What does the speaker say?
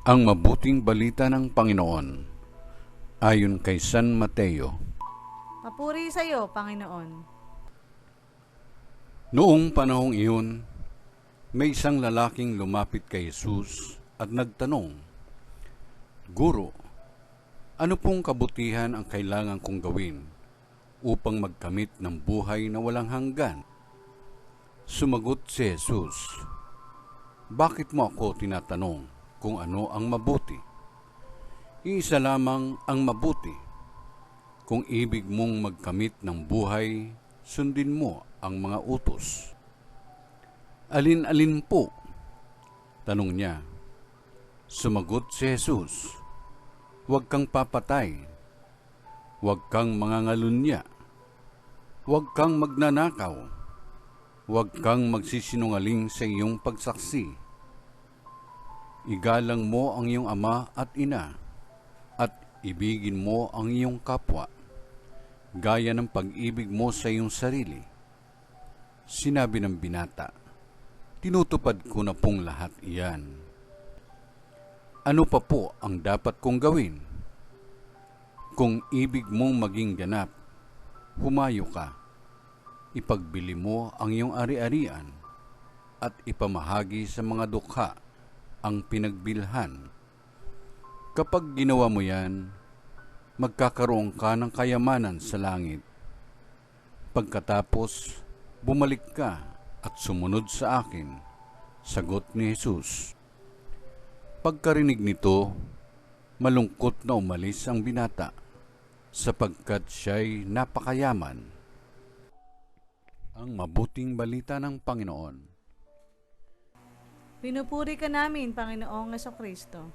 Ang mabuting balita ng Panginoon ayon kay San Mateo. Papuri sa iyo, Panginoon. Noong panahong iyon, may isang lalaking lumapit kay Jesus at nagtanong, "Guro, ano pong kabutihan ang kailangan kong gawin upang magkamit ng buhay na walang hanggan?" Sumagot si Jesus, "Bakit mo ako tinatanong kung ano ang mabuti? Iisa lamang ang mabuti. Kung ibig mong magkamit ng buhay, sundin mo ang mga utos." "Alin-alin po?" tanong niya. Sumagot si Jesus, "Huwag kang papatay, huwag kang mangangalunya, huwag kang magnanakaw, huwag kang magsisinungaling sa iyong pagsaksi. Igalang mo ang iyong ama at ina, at ibigin mo ang iyong kapwa, gaya ng pag-ibig mo sa iyong sarili." Sinabi ng binata, "Tinutupad ko na pong lahat iyan. Ano pa po ang dapat kong gawin?" "Kung ibig mong maging ganap, humayo ka, ipagbili mo ang iyong ari-arian, at ipamahagi sa mga dukha ang pinagbilhan. Kapag ginawa mo yan, magkakaroon ka ng kayamanan sa langit. Pagkatapos, bumalik ka at sumunod sa akin." Sagot ni Jesus. Pagkarinig nito, malungkot na umalis ang binata, sapagkat siya'y napakayaman. Ang mabuting balita ng Panginoon. Pinupuri ka namin, Panginoong Jesucristo.